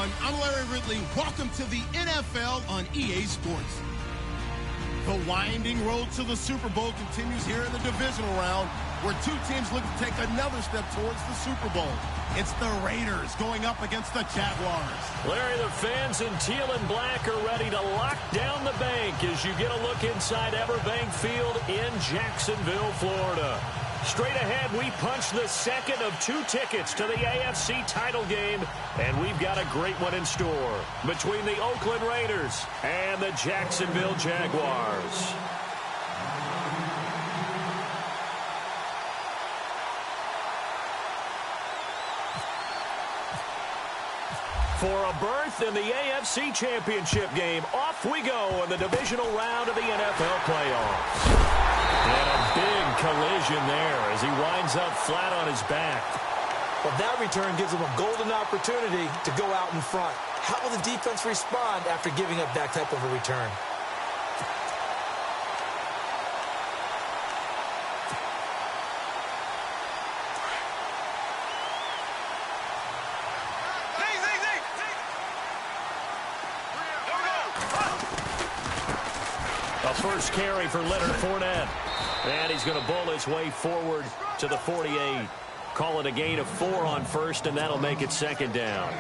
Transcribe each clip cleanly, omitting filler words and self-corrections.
everyone. I'm Larry Ridley. Welcome to the NFL on EA Sports. The winding road to the Super Bowl continues here in the divisional round, where two teams look to take another step towards the Super Bowl. It's the Raiders going up against the Jaguars. Larry, the fans in teal and black are ready to lock down the bank as you get a look inside Everbank Field in Jacksonville, Florida. Straight ahead, we punch the second of two tickets to the AFC title game, and we've got a great one in store between the Oakland Raiders and the Jacksonville Jaguars. For a berth in the AFC Championship game, off we go in the divisional round of the NFL playoffs. And a big collision there as he winds up flat on his back. Well, that return gives him a golden opportunity to go out in front. How will the defense respond after giving up that type of a return? A first carry for Leonard Fournette. And he's going to bull his way forward to the 48. Call it a gain of 4 on first, and that'll make it second down.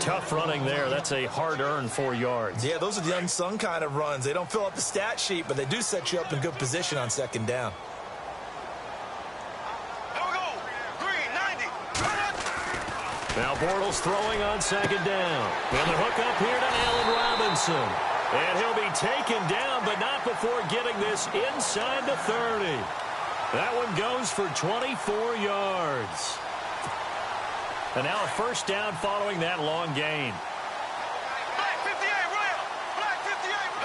Tough running there. That's a hard-earned 4 yards. Yeah, those are the unsung kind of runs. They don't fill up the stat sheet, but they do set you up in good position on second down. Now Bortles throwing on second down. And the hook up here to Allen Robinson. And he'll be taken down, but not before getting this inside the 30. That one goes for 24 yards. And now a first down following that long gain.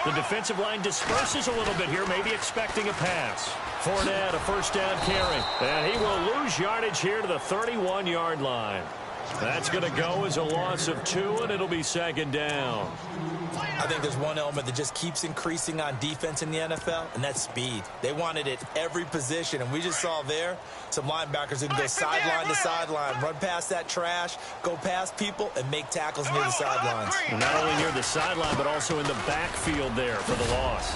The defensive line disperses a little bit here, maybe expecting a pass. Fournette, a first down carry. And he will lose yardage here to the 31-yard line. That's going to go as a loss of 2, and it'll be second down. I think there's one element that just keeps increasing on defense in the NFL, and that's speed. They want it at every position, and we just saw there some linebackers who can go sideline to sideline, run past that trash, go past people, and make tackles near the sidelines. Not only near the sideline, but also in the backfield there for the loss.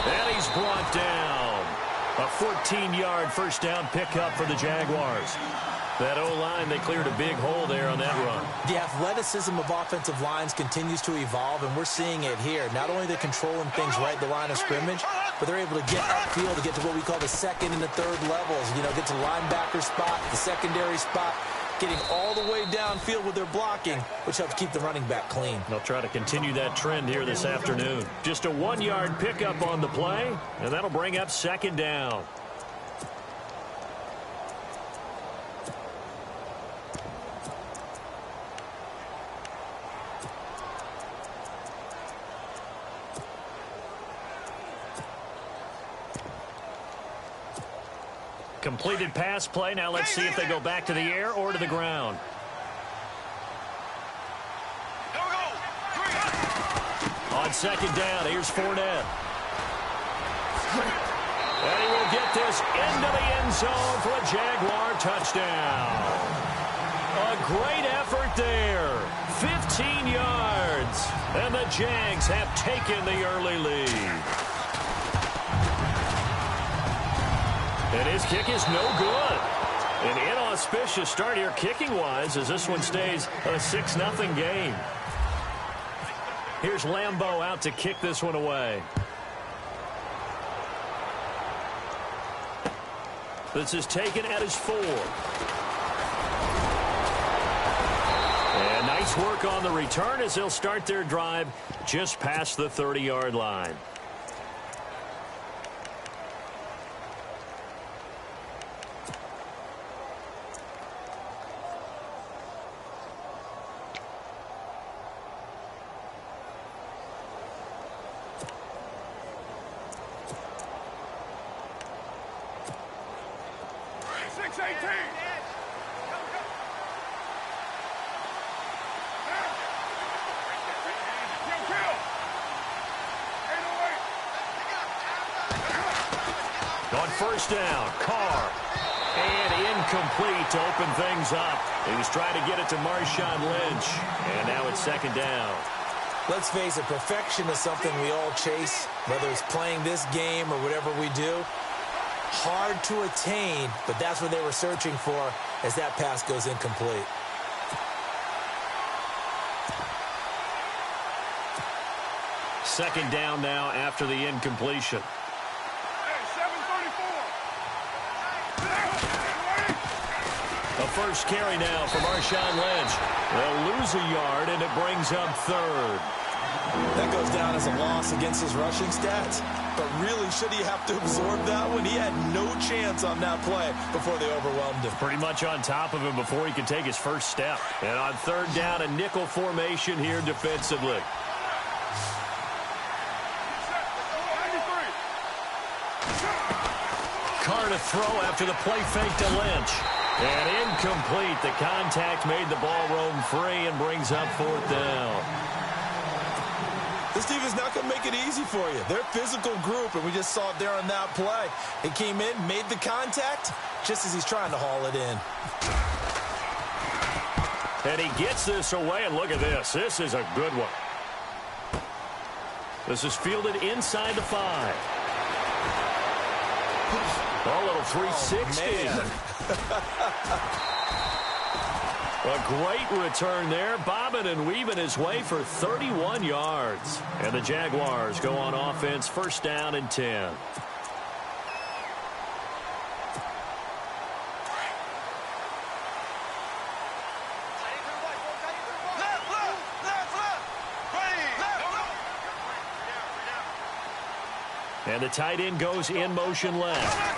And he's brought down. A 14-yard first down pickup for the Jaguars. That O-line, they cleared a big hole there on that run. The athleticism of offensive lines continues to evolve, and we're seeing it here. Not only are they controlling things right at the line of scrimmage, but they're able to get upfield to get to what we call the second and the third levels. You know, get to the linebacker spot, the secondary spot, getting all the way downfield with their blocking, which helps keep the running back clean. They'll try to continue that trend here this afternoon. Just a 1-yard pickup on the play, and that'll bring up second down. Completed pass play. Now let's see if they go back to the air or to the ground. On second down, here's Fournette. And he will get this into the end zone for a Jaguar touchdown. A great effort there. 15 yards. And the Jags have taken the early lead. And his kick is no good. An inauspicious start here kicking-wise as this one stays a 6-0 game. Here's Lambeau out to kick this one away. This is taken at his 4. And nice work on the return as they'll start their drive just past the 30-yard line. On first down, Carr. And incomplete to open things up. He was trying to get it to Marshawn Lynch, and now it's second down. Let's face it, perfection is something we all chase, whether it's playing this game or whatever we do. Hard to attain, but that's what they were searching for as that pass goes incomplete. Second down now after the incompletion. A first carry now for Marshawn Lynch. They'll lose a yard, and it brings up third. That goes down as a loss against his rushing stats. But really, should he have to absorb that one? He had no chance on that play before they overwhelmed him. Pretty much on top of him before he could take his first step. And on third down, a nickel formation here defensively. Carr to throw after the play fake to Lynch. And incomplete. The contact made the ball roam free and brings up fourth down. This defense is not going to make it easy for you. They're a physical group, and we just saw it there on that play. He came in, made the contact, just as he's trying to haul it in. And he gets this away, and look at this. This is a good one. This is fielded inside the 5. A little 360. A great return there, bobbing and weaving his way for 31 yards. And the Jaguars go on offense, first down and 10. And the tight end goes in motion left.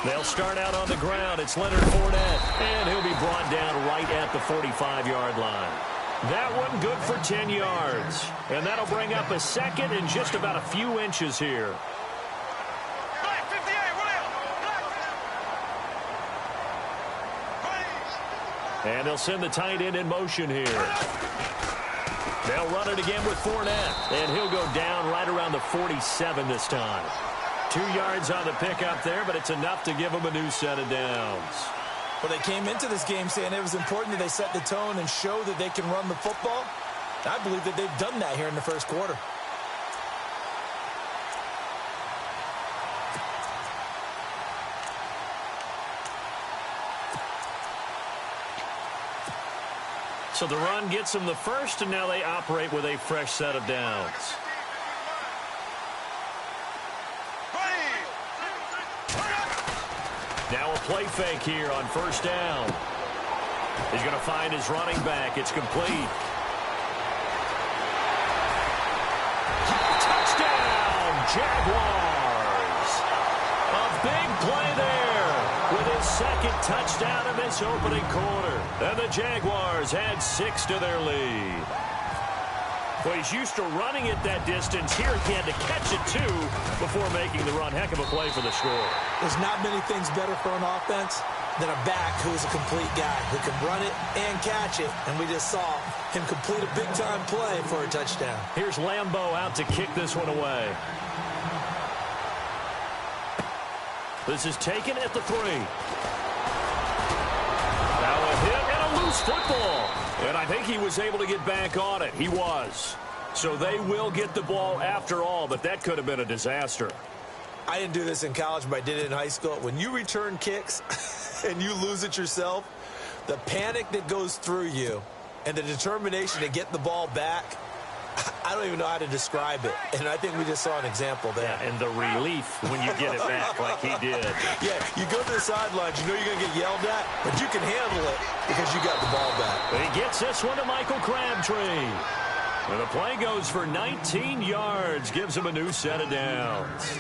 They'll start out on the ground. It's Leonard Fournette, and he'll be brought down right at the 45-yard line. That one good for 10 yards. And that'll bring up a second and just about a few inches here. And they'll send the tight end in motion here. They'll run it again with Fournette, and he'll go down right around the 47 this time. 2 yards on the pickup there, but it's enough to give them a new set of downs. Well, they came into this game saying it was important that they set the tone and show that they can run the football. I believe that they've done that here in the first quarter. So the run gets them the first, and now they operate with a fresh set of downs. Now a play fake here on first down. He's going to find his running back. It's complete. Touchdown, Jaguars. A big play there with his second touchdown of this opening quarter. And the Jaguars add 6 to their lead. Well, he's used to running it that distance. Here he had to catch it, too, before making the run. Heck of a play for the score. There's not many things better for an offense than a back who's a complete guy who can run it and catch it. And we just saw him complete a big-time play for a touchdown. Here's Lambeau out to kick this one away. This is taken at the 3. Now a hit and a loose football. And I think he was able to get back on it. He was. So they will get the ball after all, but that could have been a disaster. I didn't do this in college, but I did it in high school. When you return kicks and you lose it yourself, the panic that goes through you and the determination to get the ball back, I don't even know how to describe it. And I think we just saw an example there. Yeah, and the relief when you get it back like he did. Yeah, you go to the sidelines, you know you're going to get yelled at, but you can handle it because you got the ball back. And he gets this one to Michael Crabtree. And the play goes for 19 yards, gives him a new set of downs.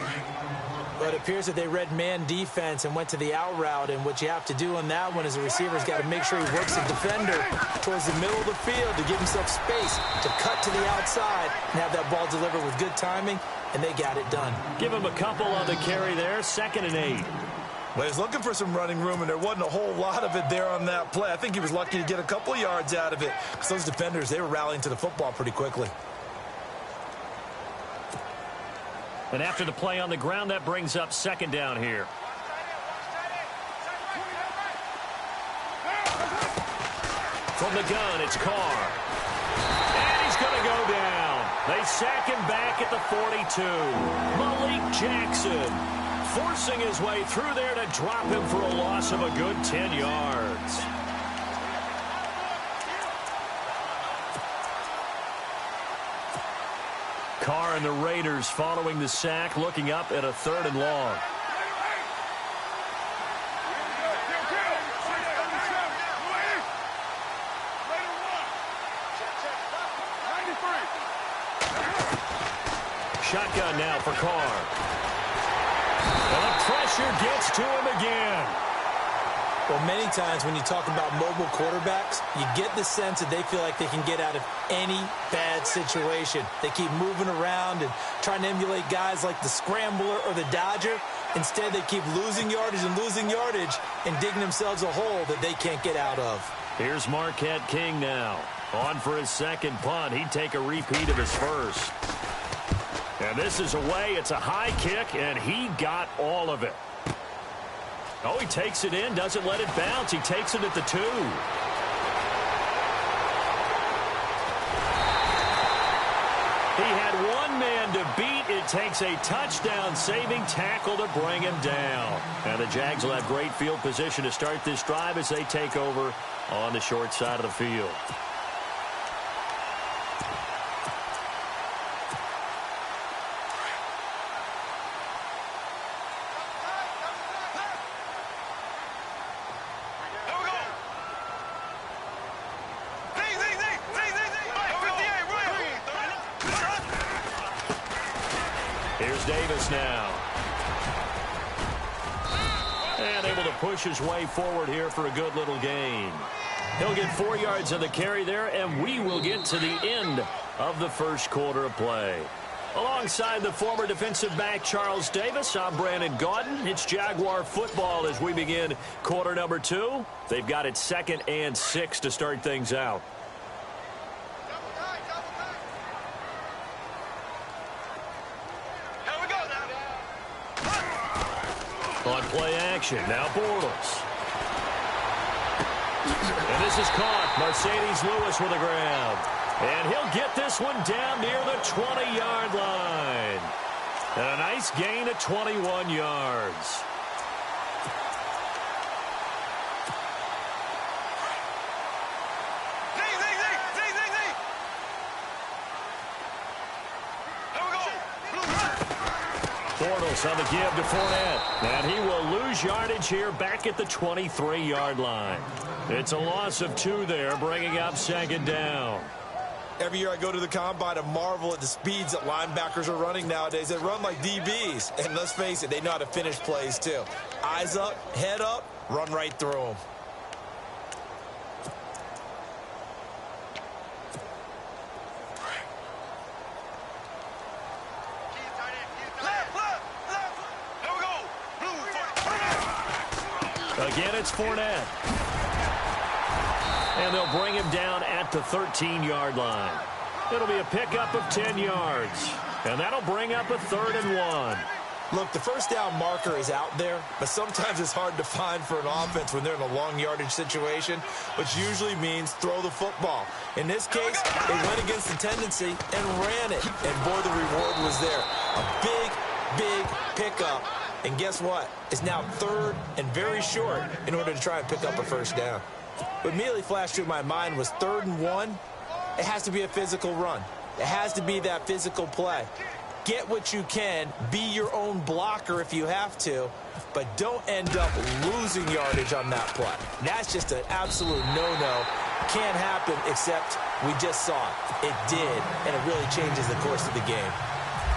But it appears that they read man defense and went to the out route, and what you have to do on that one is the receiver's got to make sure he works the defender towards the middle of the field to give himself space to cut to the outside and have that ball delivered with good timing, and they got it done. Give him a couple on the carry there, 2nd and 8. Well, he's looking for some running room, and there wasn't a whole lot of it there on that play. I think he was lucky to get a couple of yards out of it because those defenders, they were rallying to the football pretty quickly. And after the play on the ground, that brings up 2nd down here. From the gun, it's Carr. And he's going to go down. They sack him back at the 42. Malik Jackson forcing his way through there to drop him for a loss of a good 10 yards. Carr and the Raiders following the sack, looking up at a 3rd and long. Shotgun now for Carr. And the pressure gets to him again. Well, many times when you talk about mobile quarterbacks, you get the sense that they feel like they can get out of any bad situation. They keep moving around and trying to emulate guys like the Scrambler or the Dodger. Instead, they keep losing yardage and digging themselves a hole that they can't get out of. Here's Marquette King now. On for his second punt. He'd take a repeat of his first. And this is away. It's a high kick, and he got all of it. Oh, he takes it in, doesn't let it bounce. He takes it at the 2. He had one man to beat. It takes a touchdown-saving tackle to bring him down. And the Jags will have great field position to start this drive as they take over on the short side of the field. Here's Davis now. And able to push his way forward here for a good little gain. He'll get 4 yards on the carry there, and we will get to the end of the first quarter of play. Alongside the former defensive back Charles Davis, I'm Brandon Gaudin. It's Jaguar football as we begin quarter number 2. They've got it 2nd and 6 to start things out. On play action, now Bortles. And this is caught. Mercedes Lewis with a grab. And he'll get this one down near the 20-yard line. And a nice gain of 21 yards. Bortles on the give to Fournette. And he will lose yardage here back at the 23-yard line. It's a loss of 2 there, bringing up 2nd down. Every year I go to the combine and marvel at the speeds that linebackers are running nowadays. They run like DBs. And let's face it, they know how to finish plays too. Eyes up, head up, run right through them. Again, it's Fournette. And they'll bring him down at the 13-yard line. It'll be a pickup of 10 yards. And that'll bring up a 3rd and 1. Look, the first down marker is out there, but sometimes it's hard to find for an offense when they're in a long yardage situation, which usually means throw the football. In this case, they went against the tendency and ran it. And boy, the reward was there. A big pickup. And guess what? It's now 3rd and very short in order to try and pick up a first down. What immediately flashed through my mind was 3rd and 1. It has to be a physical run. It has to be that physical play. Get what you can. Be your own blocker if you have to. But don't end up losing yardage on that play. That's just an absolute no-no. Can't happen except we just saw it. It did, and it really changes the course of the game.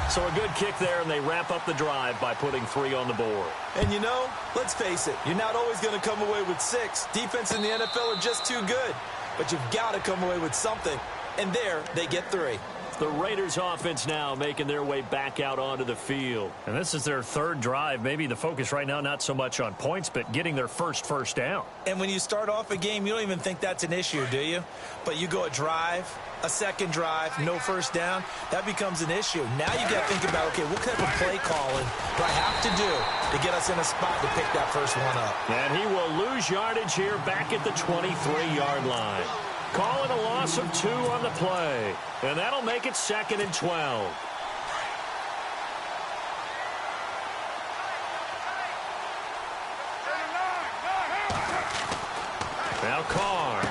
So a good kick there, and they wrap up the drive by putting 3 on the board. And you know, let's face it, you're not always going to come away with 6. Defense in the NFL are just too good. But you've got to come away with something. And there, they get 3. The Raiders offense now making their way back out onto the field. And this is their 3rd drive. Maybe the focus right now not so much on points, but getting their first down. And when you start off a game, you don't even think that's an issue, do you? But you go a drive, a 2nd drive, no first down, that becomes an issue. Now you got to think about, okay, what kind of play calling do I have to do to get us in a spot to pick that first one up? And he will lose yardage here back at the 23-yard line. Calling a loss of 2 on the play. And that'll make it 2nd and 12. Now Carr.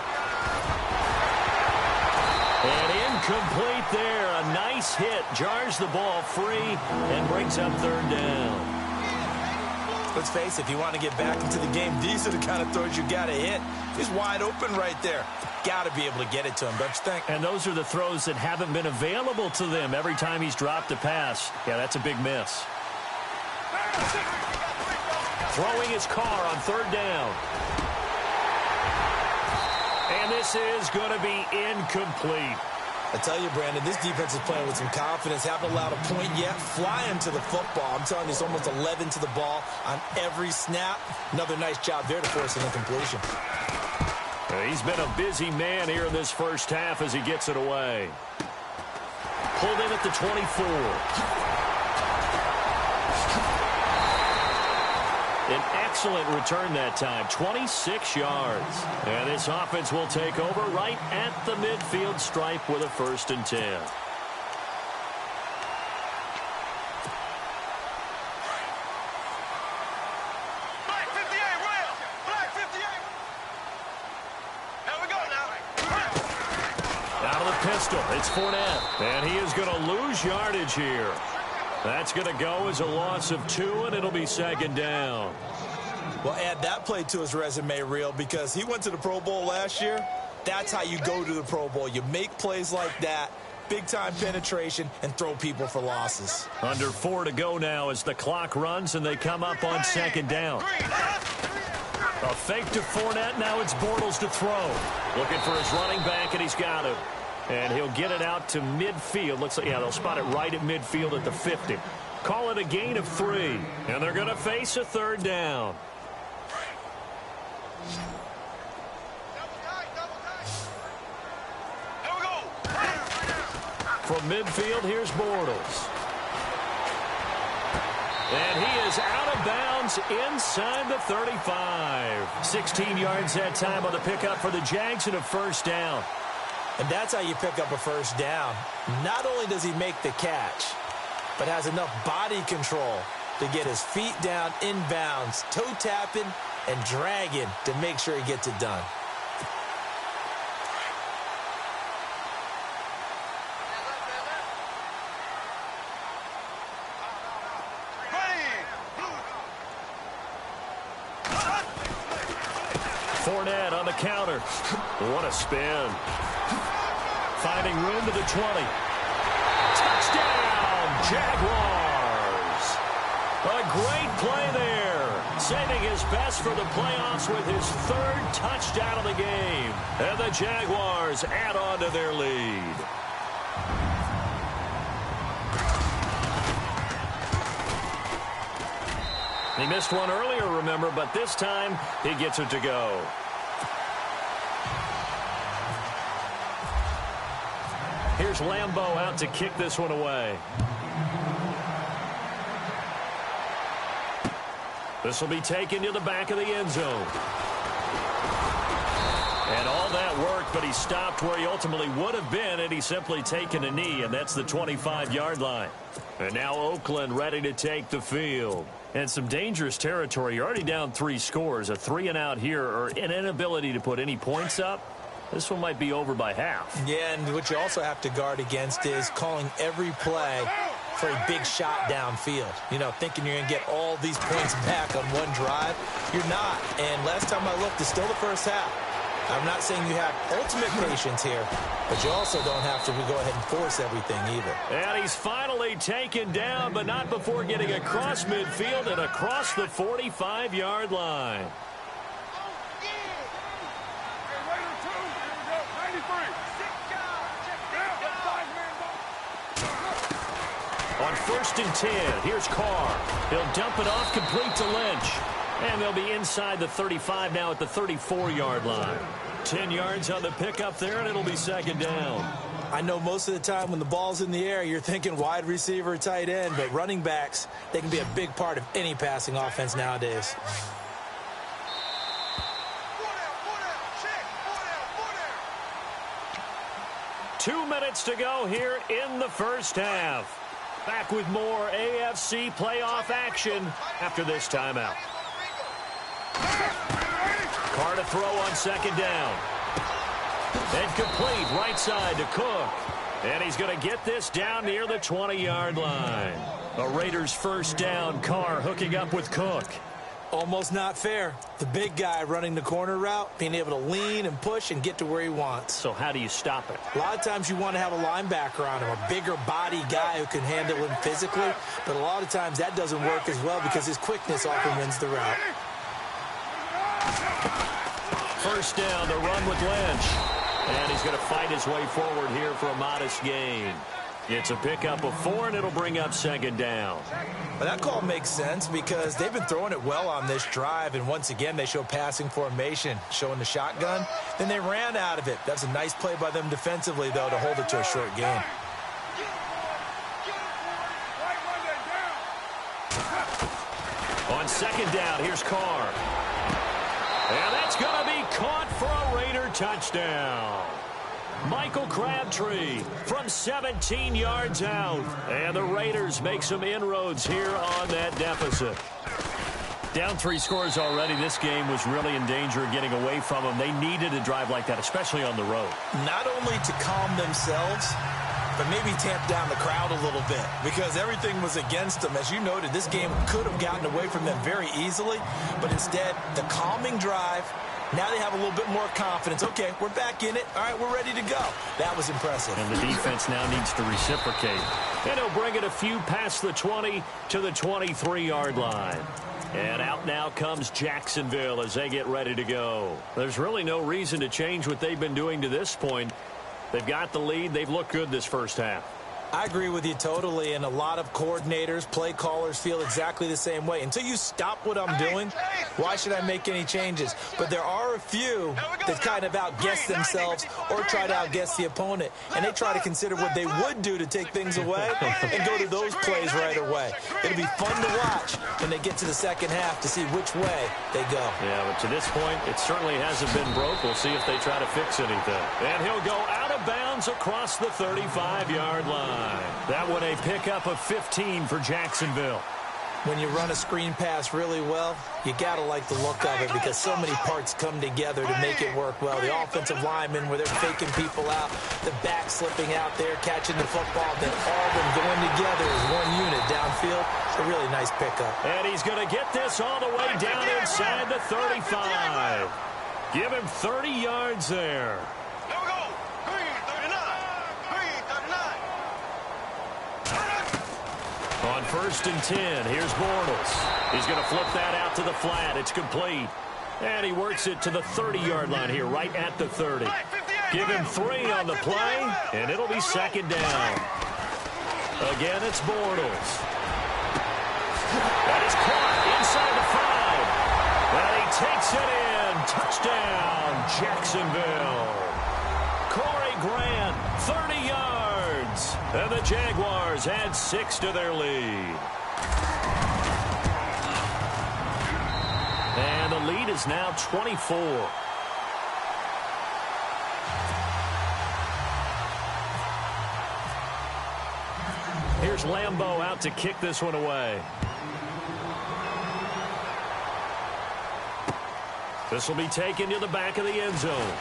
And incomplete there. A nice hit. Jars the ball free and brings up 3rd down. Let's face it, if you want to get back into the game, these are the kind of throws you got to hit. He's wide open right there. Got to be able to get it to him, don't you think? And those are the throws that haven't been available to them every time he's dropped a pass. Yeah, that's a big miss. Throwing his Carr on 3rd down. And this is going to be incomplete. I tell you, Brandon, this defense is playing with some confidence. Haven't allowed a point yet. Flying to the football. I'm telling you, it's almost 11 to the ball on every snap. Another nice job there to force an incompletion. He's been a busy man here in this first half as he gets it away. Pulled in at the 24. An excellent return that time, 26 yards. And this offense will take over right at the midfield stripe with a 1st and 10. Black 58, Rail! Black 58! Here we go now. Out of the pistol, it's Fournette. And he is going to lose yardage here. That's going to go as a loss of 2, and it'll be 2nd down. Well, add that play to his resume, Real, because he went to the Pro Bowl last year. That's how you go to the Pro Bowl. You make plays like that, big-time penetration, and throw people for losses. Under 4 to go now as the clock runs, and they come up on 2nd down. A fake to Fournette. Now it's Bortles to throw. Looking for his running back, and he's got him. And he'll get it out to midfield. Looks like, yeah, they'll spot it right at midfield at the 50. Call it a gain of 3. And they're going to face a 3rd down. Here we go. From midfield, here's Bortles. And he is out of bounds inside the 35. 16 yards that time on the pickup for the Jags and a 1st down. And that's how you pick up a 1st down. Not only does he make the catch, but has enough body control to get his feet down inbounds, toe tapping and dragging to make sure he gets it done. Fournette on the counter. What a spin. Finding room to the 20. Touchdown, Jaguars. A great play there. Saving his best for the playoffs with his 3rd touchdown of the game. And the Jaguars add on to their lead. He missed one earlier, remember, but this time he gets it to go. Here's Lambeau out to kick this one away. This will be taken to the back of the end zone. And all that worked, but he stopped where he ultimately would have been, and he's simply taken a knee, and that's the 25-yard line. And now Oakland ready to take the field. And some dangerous territory. You're already down 3 scores. A 3-and-out here, or an inability to put any points up. This one might be over by half. Yeah, and what you also have to guard against is calling every play for a big shot downfield. You know, thinking you're going to get all these points back on one drive. You're not. And last time I looked, it's still the first half. I'm not saying you have ultimate patience here, but you also don't have to go ahead and force everything either. And he's finally taken down, but not before getting across midfield and across the 45-yard line. On 1st and 10, here's Carr. He'll dump it off complete to Lynch. And they'll be inside the 35 now at the 34-yard line. 10 yards on the pickup there, and it'll be 2nd down. I know most of the time when the ball's in the air, you're thinking wide receiver, tight end, but running backs, they can be a big part of any passing offense nowadays. 2 minutes to go here in the first half. Back with more AFC playoff action after this timeout. Carr to throw on second down. And complete right side to Cook. And he's going to get this down near the 20-yard line. A Raiders first down. Carr hooking up with Cook. Almost not fair. The big guy running the corner route, being able to lean and push and get to where he wants. So how do you stop it? A lot of times you want to have a linebacker on him, a bigger body guy who can handle him physically. But a lot of times that doesn't work as well because his quickness often wins the route. First down, the run with Lynch. And he's going to fight his way forward here for a modest gain. It's a pickup of 4, and it'll bring up second down. Well, that call makes sense because they've been throwing it well on this drive, and once again they show passing formation, showing the shotgun. Then they ran out of it. That's a nice play by them defensively, though, to hold it to a short gain. On second down, here's Carr. And that's going to be caught for a Raider touchdown. Michael Crabtree from 17 yards out. And the Raiders make some inroads here on that deficit. Down 3 scores already. This game was really in danger of getting away from them. They needed a drive like that, especially on the road. Not only to calm themselves, but maybe tamp down the crowd a little bit because everything was against them. As you noted, this game could have gotten away from them very easily, but instead, the calming drive. Now they have a little bit more confidence. Okay, we're back in it. All right, we're ready to go. That was impressive. And the defense now needs to reciprocate. And he'll bring it a few past the 20 to the 23-yard line. And out now comes Jacksonville as they get ready to go. There's really no reason to change what they've been doing to this point. They've got the lead. They've looked good this first half. I agree with you totally, and a lot of coordinators, play callers feel exactly the same way. Until you stop what I'm doing, why should I make any changes? But there are a few that kind of outguess themselves or try to outguess the opponent, and they try to consider what they would do to take things away and go to those plays right away. It'll be fun to watch when they get to the second half to see which way they go. Yeah, but to this point, it certainly hasn't been broke. We'll see if they try to fix anything. And he'll go out of bounds across the 35-yard line. That one a pickup of 15 for Jacksonville. When you run a screen pass really well, you got to like the look of it because so many parts come together to make it work well. The offensive linemen where they're faking people out, the back slipping out there, catching the football, then all of them going together as one unit downfield. A really nice pickup. And he's going to get this all the way down inside the 35. Give him 30 yards there. On first and 10, here's Bortles. He's going to flip that out to the flat. It's complete. And he works it to the 30-yard line here, right at the 30. Give him 3 on the play, and it'll be second down. Again, it's Bortles. That is caught inside the 5. And he takes it in. Touchdown, Jacksonville. Corey Grant, 30 yards. And the Jaguars add 6 to their lead. And the lead is now 24. Here's Lambeau out to kick this one away. This will be taken to the back of the end zone.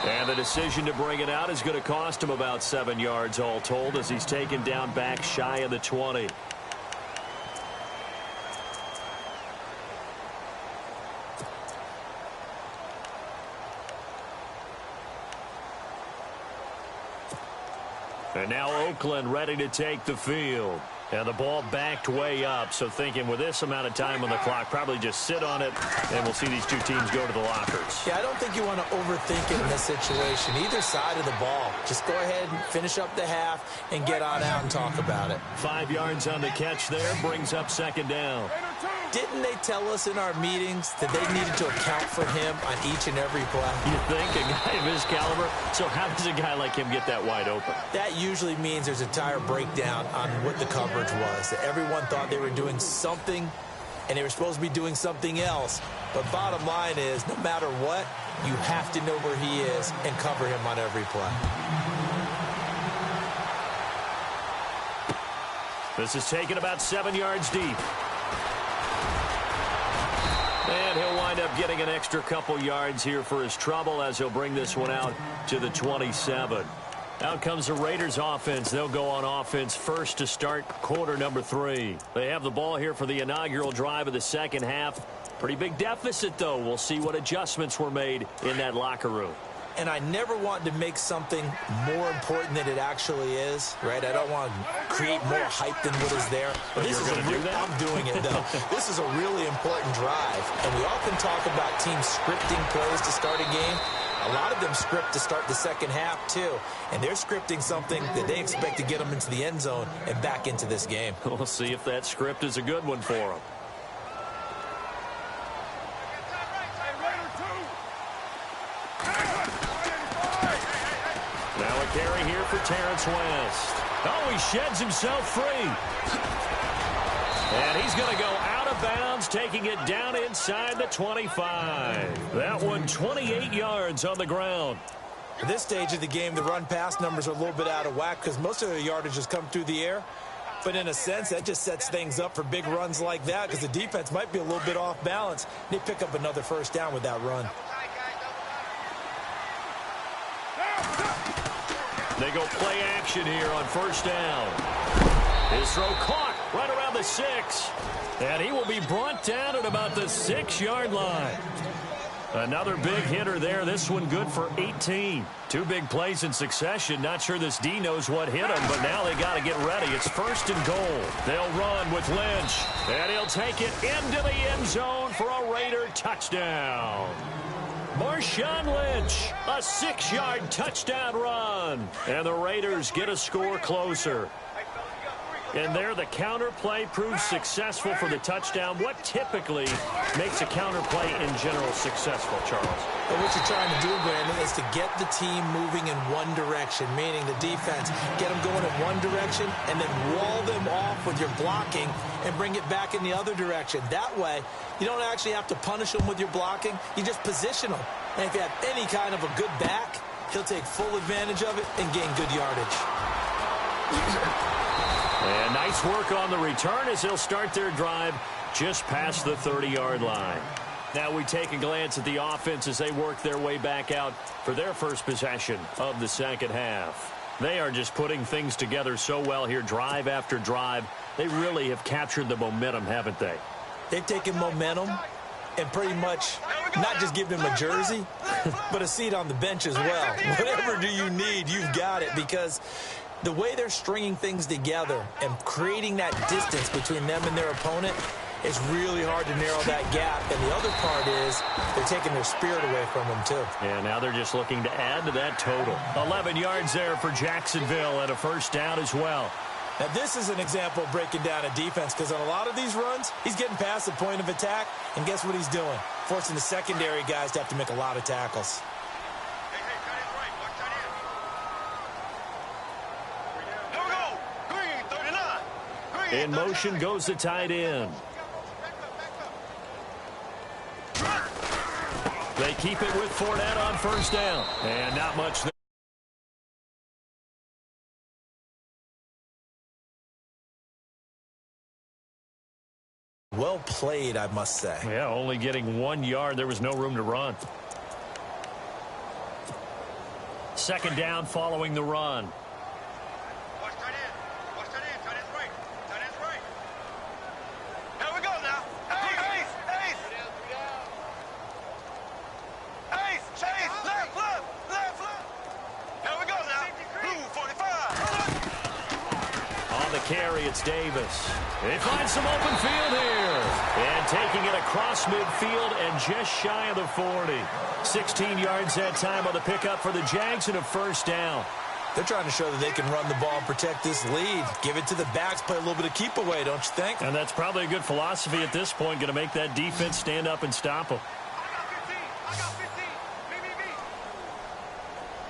And the decision to bring it out is going to cost him about 7 yards all told as he's taken down back shy of the 20. And now Oakland ready to take the field. And the ball backed way up, so thinking with this amount of time on the clock, probably just sit on it, and we'll see these two teams go to the lockers. Yeah, I don't think you want to overthink it in this situation. Either side of the ball. Just go ahead and finish up the half and get on out and talk about it. 5 yards on the catch there, brings up second down. Didn't they tell us in our meetings that they needed to account for him on each and every play? You think? A guy of his caliber? So how does a guy like him get that wide open? That usually means there's a tire breakdown on what the coverage was. That everyone thought they were doing something and they were supposed to be doing something else. But bottom line is, no matter what, you have to know where he is and cover him on every play. This is taken about 7 yards deep. And he'll wind up getting an extra couple yards here for his trouble as he'll bring this one out to the 27. Out comes the Raiders offense. They'll go on offense first to start quarter number 3. They have the ball here for the inaugural drive of the second half. Pretty big deficit, though. We'll see what adjustments were made in that locker room. And I never want to make something more important than it actually is, right? I don't want to create more hype than what is there. But this is I'm doing it, though. This is a really important drive. And we often talk about teams scripting plays to start a game. A lot of them script to start the second half, too. And they're scripting something that they expect to get them into the end zone and back into this game. We'll see if that script is a good one for them. Now a carry here for Terrence West. Oh, he sheds himself free. And he's going to go out of bounds, taking it down inside the 25. That one 28 yards on the ground. At this stage of the game, the run-pass numbers are a little bit out of whack because most of their yardage has come through the air. But in a sense, that just sets things up for big runs like that because the defense might be a little bit off balance. They pick up another first down with that run. They go play action here on first down. His throw caught right around the 6. And he will be brought down at about the 6-yard line. Another big hitter there. This one good for 18. 2 big plays in succession. Not sure this D knows what hit him, but now they got to get ready. It's first and goal. They'll run with Lynch. And he'll take it into the end zone for a Raider touchdown. Marshawn Lynch, a 6-yard touchdown run. And the Raiders get a score closer. And there, the counter play proves successful for the touchdown. What typically makes a counter play in general successful, Charles? But what you're trying to do, Brandon, is to get the team moving in one direction, meaning the defense, get them going in one direction and then wall them off with your blocking and bring it back in the other direction. That way, you don't actually have to punish them with your blocking. You just position them. And if you have any kind of a good back, he'll take full advantage of it and gain good yardage. And nice work on the return as they'll start their drive just past the 30-yard line. Now we take a glance at the offense as they work their way back out for their first possession of the second half. They are just putting things together so well here, drive after drive. They really have captured the momentum, haven't they? They've taken momentum and pretty much not just give them a jersey, but a seat on the bench as well. Whatever do you need, you've got it, because the way they're stringing things together and creating that distance between them and their opponent is really hard to narrow that gap. And the other part is they're taking their spirit away from them, too. And now they're just looking to add to that total. 11 yards there for Jacksonville and a first down as well. Now, this is an example of breaking down a defense because on a lot of these runs, he's getting past the point of attack, and guess what he's doing? Forcing the secondary guys to have to make a lot of tackles. In motion goes the tight end. They keep it with Fournette on first down. And not much there. Well played, I must say. Yeah, only getting 1 yard. There was no room to run. Second down following the run. Carry, it's Davis. They find some open field here. And taking it across midfield and just shy of the 40. 16 yards that time on the pickup for the Jags and a first down. They're trying to show that they can run the ball and protect this lead. Give it to the backs, play a little bit of keep away, don't you think? And that's probably a good philosophy at this point, going to make that defense stand up and stop them. I got 15.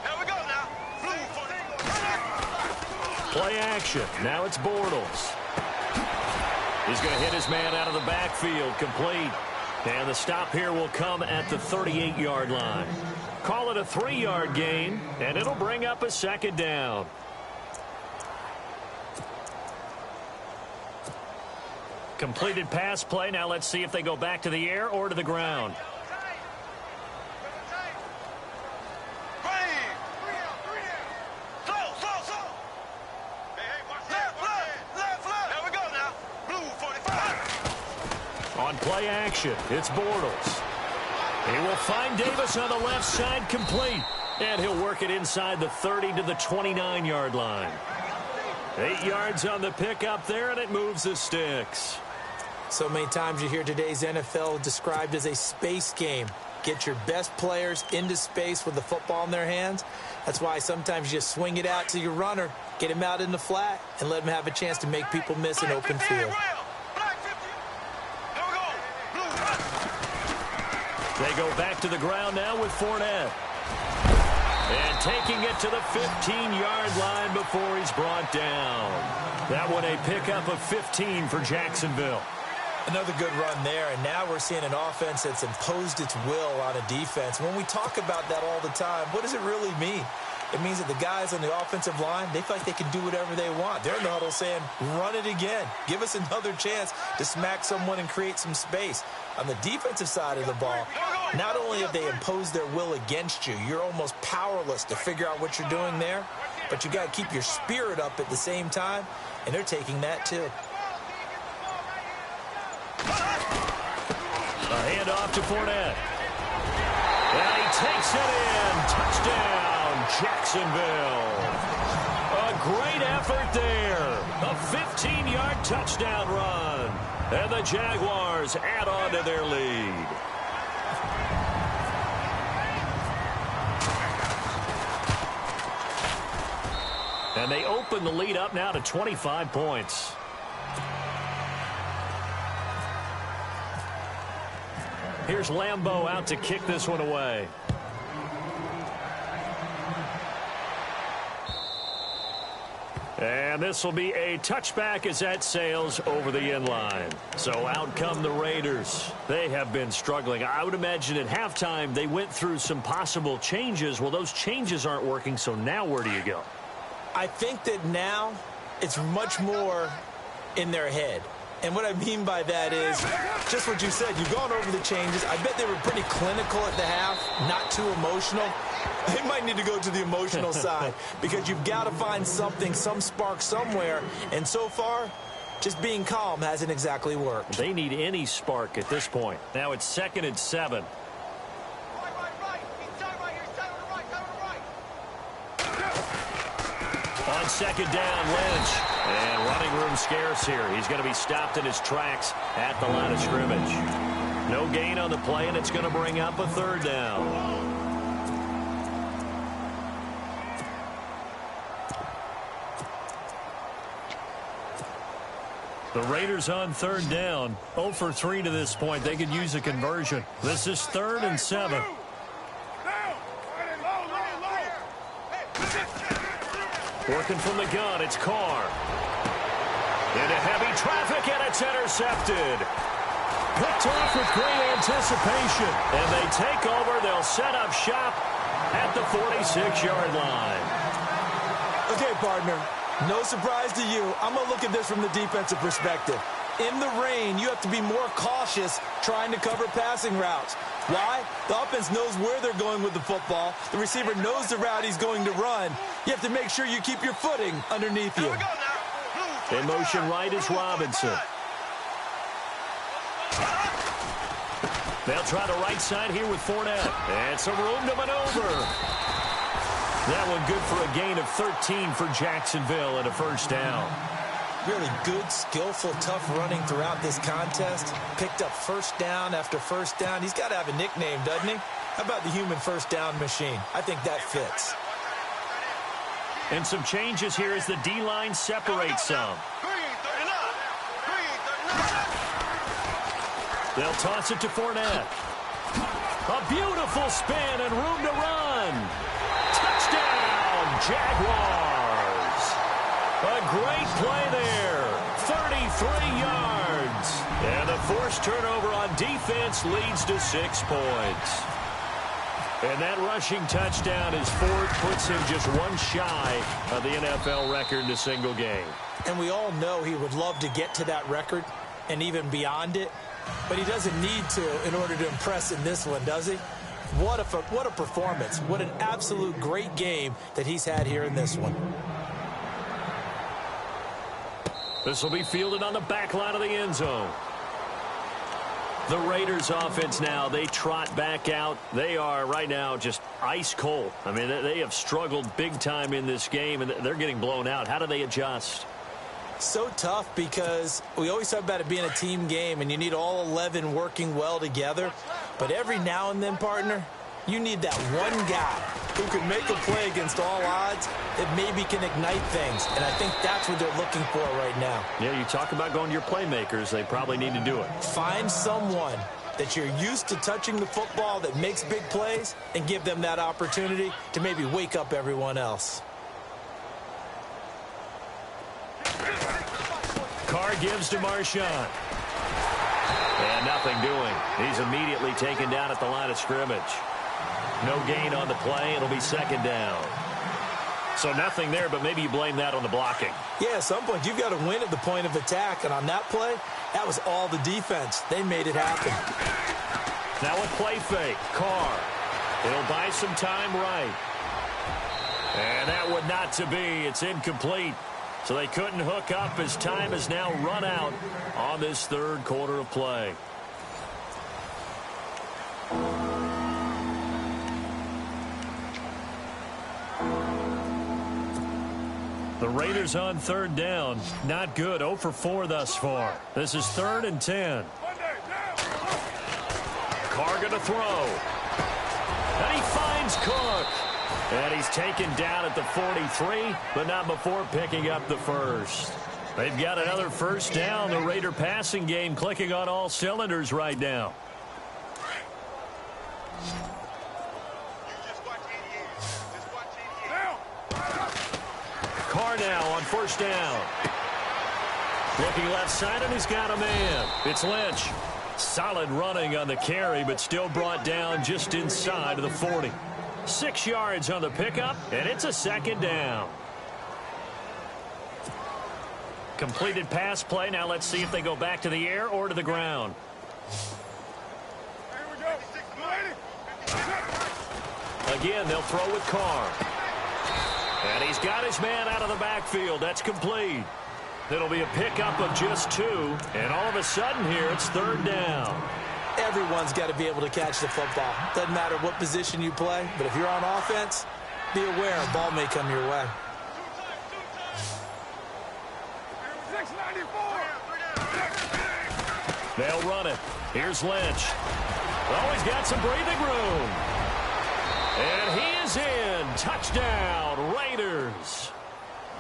Here we go now. Blue 40. Play action. Now it's Bortles. He's going to hit his man out of the backfield, complete. And the stop here will come at the 38-yard line. Call it a 3-yard gain, and it'll bring up a second down. Completed pass play. Now let's see if they go back to the air or to the ground. On play action, it's Bortles. He will find Davis on the left side, complete. And he'll work it inside the 30 to the 29-yard line. 8 yards on the pickup there, and it moves the sticks. So many times you hear today's NFL described as a space game. Get your best players into space with the football in their hands. That's why sometimes you just swing it out to your runner, get him out in the flat, and let him have a chance to make people miss an open field. They go back to the ground now with Fournette. And taking it to the 15-yard line before he's brought down. That one a pickup of 15 for Jacksonville. Another good run there, and now we're seeing an offense that's imposed its will on a defense. When we talk about that all the time, what does it really mean? It means that the guys on the offensive line, they feel like they can do whatever they want. They're in the huddle saying, run it again. Give us another chance to smack someone and create some space. On the defensive side of the ball, not only have they imposed their will against you, you're almost powerless to figure out what you're doing there, but you got to keep your spirit up at the same time, and they're taking that too. A handoff to Fournette. And he takes it in. Touchdown, Jacksonville. A great effort there. A 15-yard touchdown run. And the Jaguars add on to their lead. And they open the lead up now to 25 points. Here's Lambeau out to kick this one away. And this will be a touchback as that sails over the end line. So out come the Raiders. They have been struggling. I would imagine at halftime they went through some possible changes. Well, those changes aren't working, so now where do you go? I think that now it's much more in their head. And what I mean by that is just what you said. You've gone over the changes. I bet they were pretty clinical at the half, not too emotional. They might need to go to the emotional side because you've got to find something, some spark somewhere. And so far, just being calm hasn't exactly worked. They need any spark at this point. Now it's 2nd and 7. On 2nd down, Lynch. And running room scarce here. He's going to be stopped in his tracks at the line of scrimmage. No gain on the play, and it's going to bring up a 3rd down. The Raiders on 3rd down. 0 for 3 to this point. They could use a conversion. This is 3rd and 7. Working from the gun, it's Carr. Into heavy traffic, and it's intercepted. Picked off with great anticipation. And they take over. They'll set up shop at the 46-yard line. Okay, partner. No surprise to you. I'm going to look at this from the defensive perspective. In the rain, you have to be more cautious trying to cover passing routes. Why? The offense knows where they're going with the football. The receiver knows the route he's going to run. You have to make sure you keep your footing underneath you. In motion right is Robinson. They'll try the right side here with Fournette. And some room to maneuver. That one good for a gain of 13 for Jacksonville and a 1st down. Really good, skillful, tough running throughout this contest. Picked up 1st down after 1st down. He's got to have a nickname, doesn't he? How about the human 1st down machine? I think that fits. And some changes here as the D-line separates some. They'll toss it to Fournette. A beautiful spin and room to run. Touchdown, Jaguars. A great play there. 33 yards. forced turnover on defense leads to 6 points. And that rushing touchdown as Ford puts him just one shy of the NFL record in a single game. And we all know he would love to get to that record and even beyond it, but he doesn't need to in order to impress in this one, does he? What a performance. What an absolute great game that he's had here in this one. This will be fielded on the back line of the end zone. The Raiders offense now, they trot back out. They are right now just ice cold. I mean, they have struggled big time in this game, and they're getting blown out. How do they adjust? So tough because we always talk about it being a team game, and you need all 11 working well together. But every now and then, partner, you need that one guy who can make a play against all odds that maybe can ignite things. And I think that's what they're looking for right now. Yeah, you talk about going to your playmakers. They probably need to do it. Find someone that you're used to touching the football that makes big plays and give them that opportunity to maybe wake up everyone else. Carr gives to Marshawn. And nothing doing. He's immediately taken down at the line of scrimmage. No gain on the play. It'll be second down. So nothing there, but maybe you blame that on the blocking. Yeah, at some point, you've got to win at the point of attack. And on that play, that was all the defense. They made it happen. Now a play fake. Carr. It'll buy some time right. And that would not to be. It's incomplete. So they couldn't hook up as time has now run out on this third quarter of play. The Raiders on third down. Not good. 0 for 4 thus far. This is 3rd and 10. Carr going to throw. And he finds Cook. And he's taken down at the 43, but not before picking up the first. They've got another first down. The Raider passing game clicking on all cylinders right now. Carr now on first down. Looking left side, and he's got a man. It's Lynch. Solid running on the carry, but still brought down just inside of the 40. 6 yards on the pickup, and it's a second down. Completed pass play. Now let's see if they go back to the air or to the ground. Again, they'll throw with Carr. And he's got his man out of the backfield. That's complete. It'll be a pickup of just 2. And all of a sudden here, it's 3rd down. Everyone's got to be able to catch the football. Doesn't matter what position you play, but if you're on offense, be aware a ball may come your way. They'll run it. Here's Lynch. Oh, he's got some breathing room. And he is in. Touchdown, Raiders.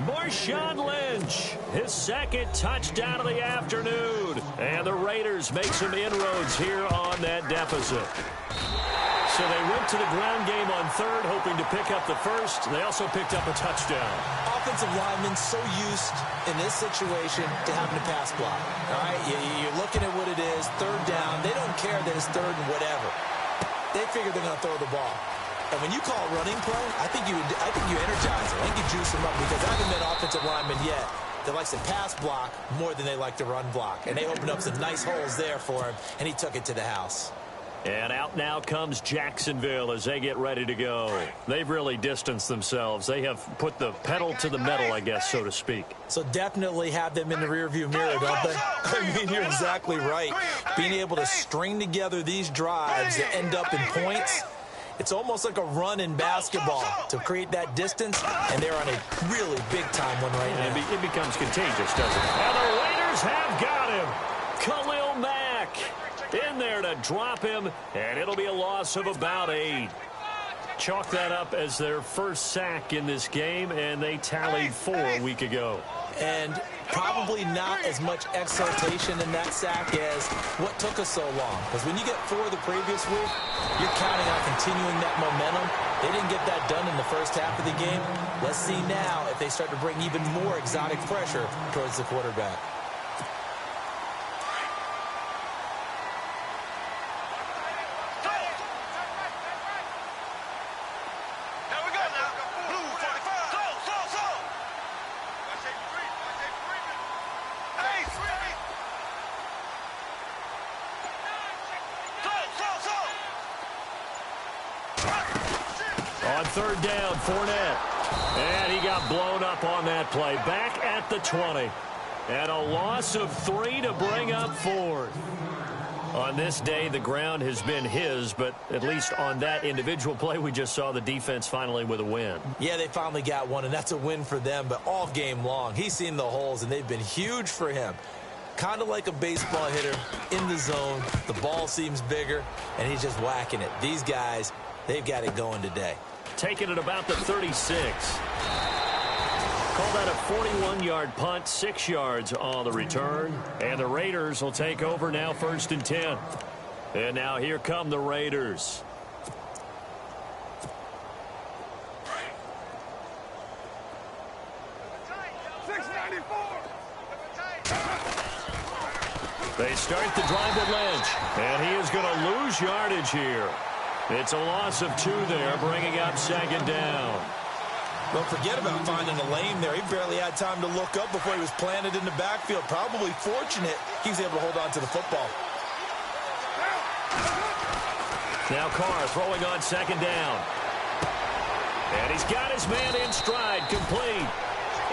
Marshawn Lynch, his second touchdown of the afternoon. And the Raiders make some inroads here on that deficit. So they went to the ground game on 3rd, hoping to pick up the first. They also picked up a touchdown. Offensive linemen so used in this situation to having to pass block. All right, you're looking at what it is, 3rd down. They don't care that it's 3rd and whatever. They figure they're going to throw the ball. And when you call running play, I think you energize them. I think you juice them up because I haven't been offensive lineman yet that likes to pass block more than they like to run block. And they opened up some nice holes there for him, and he took it to the house. And out now comes Jacksonville as they get ready to go. They've really distanced themselves. They have put the pedal to the metal, I guess, so to speak. So definitely have them in the rearview mirror, don't they? I mean, you're exactly right. Being able to string together these drives that end up in points, it's almost like a run in basketball to create that distance, and they're on a really big-time one right now. It becomes contagious, doesn't it? And the Raiders have got him. Khalil Mack in there to drop him, and it'll be a loss of about 8. Chalk that up as their first sack in this game, and they tallied 4 a week ago. And probably not as much exultation in that sack as what took us so long. Because when you get 4 the previous week, you're counting on continuing that momentum. They didn't get that done in the first half of the game. Let's see now if they start to bring even more exotic pressure towards the quarterback. third down. Fournette. And he got blown up on that play. Back at the 20. And a loss of 3 to bring up 4th. On this day, the ground has been his, but at least on that individual play, we just saw the defense finally with a win. Yeah, they finally got one, and that's a win for them, but all game long, he's seen the holes, and they've been huge for him. Kind of like a baseball hitter in the zone. The ball seems bigger, and he's just whacking it. These guys, they've got it going today. Taking it about the 36. Call that a 41-yard punt, 6 yards on the return. And the Raiders will take over now, 1st and 10. And now here come the Raiders. They start the drive with Lynch. And he is going to lose yardage here. It's a loss of 2 there, bringing up 2nd down. Don't forget about finding a lane there. He barely had time to look up before he was planted in the backfield. Probably fortunate he was able to hold on to the football. Now Carr throwing on 2nd down. And he's got his man in stride, complete.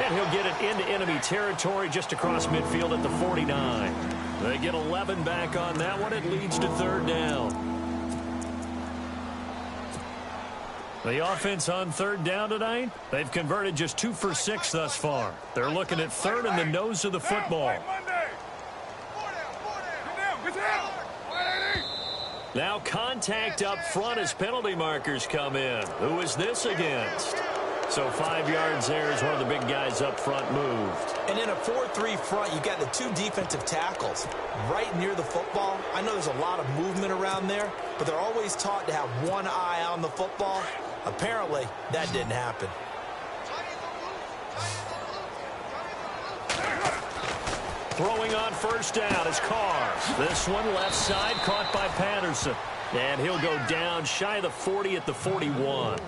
And he'll get it into enemy territory just across midfield at the 49. They get 11 back on that one. It leads to 3rd down. The offense on 3rd down tonight, they've converted just 2 for 6 thus far. They're looking at 3rd in the nose of the football. Now contact up front as penalty markers come in. Who is this against? So 5 yards there as one of the big guys up front moved. And in a 4-3 front, you've got the 2 defensive tackles right near the football. I know there's a lot of movement around there, but they're always taught to have one eye on the football. Apparently, that didn't happen. Throwing on 1st down is Carr. This one left side caught by Patterson. And he'll go down shy of the 40 at the 41.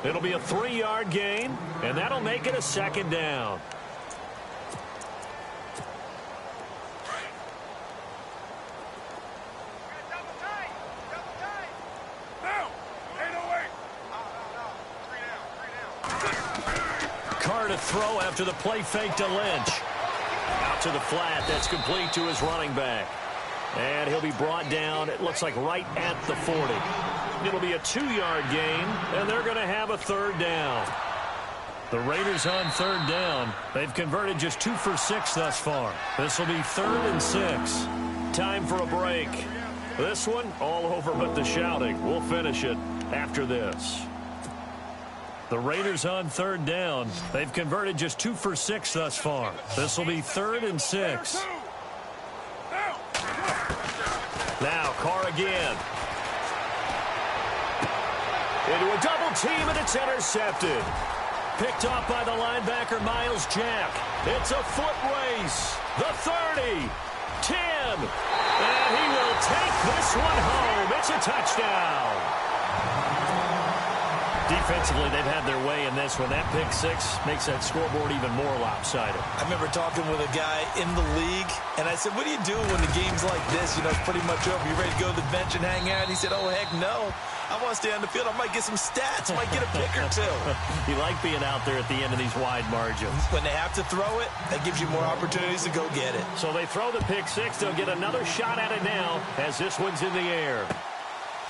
It'll be a 3-yard gain, and that'll make it a 2nd down. Carr to throw after the play fake to Lynch. Out to the flat. That's complete to his running back. And he'll be brought down, it looks like right at the 40. It'll be a 2-yard gain, and they're going to have a 3rd down. The Raiders on 3rd down. They've converted just 2 for 6 thus far. This will be 3rd and 6. Time for a break. This one all over but the shouting. We'll finish it after this. The Raiders on 3rd down. They've converted just 2 for 6 thus far. This will be 3rd and 6. Now Carr again. Into a double team, and it's intercepted. Picked off by the linebacker, Miles Jack. It's a foot race. The 30, 10, and he will take this one home. It's a touchdown. Defensively, they've had their way in this one. That pick 6 makes that scoreboard even more lopsided. I remember talking with a guy in the league, and I said, what do you do when the game's like this? You know, it's pretty much over. You ready to go to the bench and hang out? And he said, oh, heck no. I want to stay on the field. I might get some stats. I might get a pick or 2. You like being out there at the end of these wide margins. When they have to throw it, that gives you more opportunities to go get it. So they throw the pick 6. They'll get another shot at it now as this one's in the air.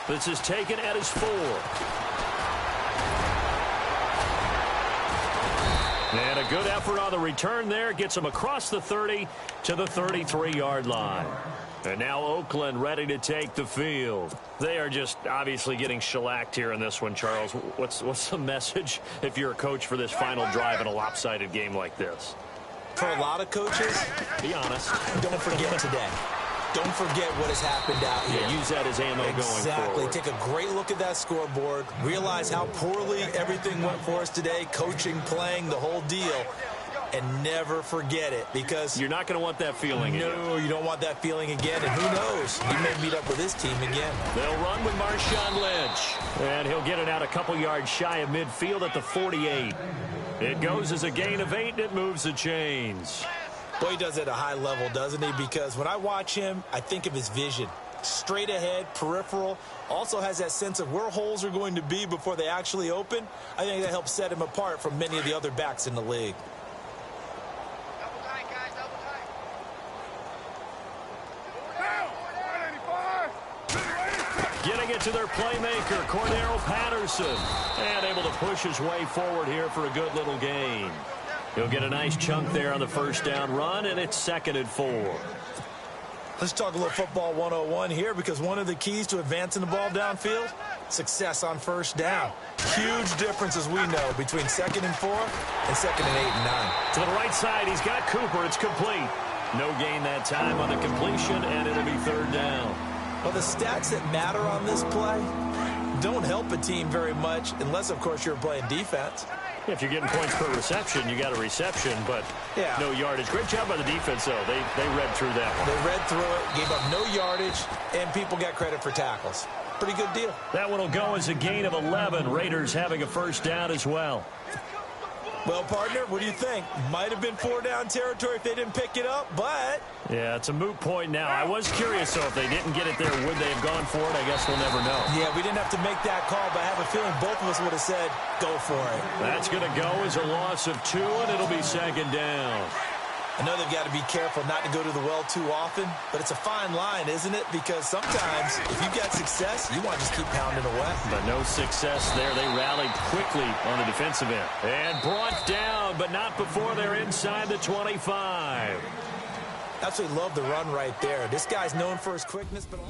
This is taken at his 4. And a good effort on the return there. Gets him across the 30 to the 33-yard line. And now Oakland ready to take the field. They are just obviously getting shellacked here in this one, Charles. What's the message if you're a coach for this final drive in a lopsided game like this? For a lot of coaches, be honest, don't forget today. Don't forget what has happened out here. Yeah, use that as ammo going forward. Exactly. Take a great look at that scoreboard. Realize how poorly everything went for us today. Coaching, playing, the whole deal. And never forget it, because you're not going to want that feeling again. No, you don't want that feeling again. And who knows? He may meet up with his team again. They'll run with Marshawn Lynch. And he'll get it out a couple yards shy of midfield at the 48. It goes as a gain of 8, and it moves the chains. Boy, he does it at a high level, doesn't he? Because when I watch him, I think of his vision. straight ahead, peripheral. Also has that sense of where holes are going to be before they actually open. I think that helps set him apart from many of the other backs in the league. Double tight, guys, double tight. Getting it to their playmaker, Cordero Patterson. And able to push his way forward here for a good little gain. He'll get a nice chunk there on the first down run, and it's 2nd and 4. Let's talk a little football 101 here, because one of the keys to advancing the ball downfield, success on first down. Huge difference, as we know, between 2nd and 4 and 2nd and 8 and 9. To the right side, he's got Cooper. It's complete. No gain that time on the completion, and it'll be 3rd down. Well, the stats that matter on this play don't help a team very much, unless, of course, you're playing defense. If you're getting points per reception, you got a reception, but no yardage. Great job by the defense, though. They read through that one. They read through it, gave up no yardage, and people got credit for tackles. Pretty good deal. That one will go as a gain of 11. Raiders having a first down as well. Well, partner, what do you think? Might have been 4-down territory if they didn't pick it up, but... Yeah, it's a moot point now. I was curious, though, if they didn't get it there, would they have gone for it? I guess we'll never know. Yeah, we didn't have to make that call, but I have a feeling both of us would have said, go for it. That's going to go as a loss of 2, and it'll be 2nd down. I know they've got to be careful not to go to the well too often, but it's a fine line, isn't it? Because sometimes, if you've got success, you want to just keep pounding away. But no success there. They rallied quickly on the defensive end. And brought down, but not before they're inside the 25. Absolutely love the run right there. This guy's known for his quickness, but...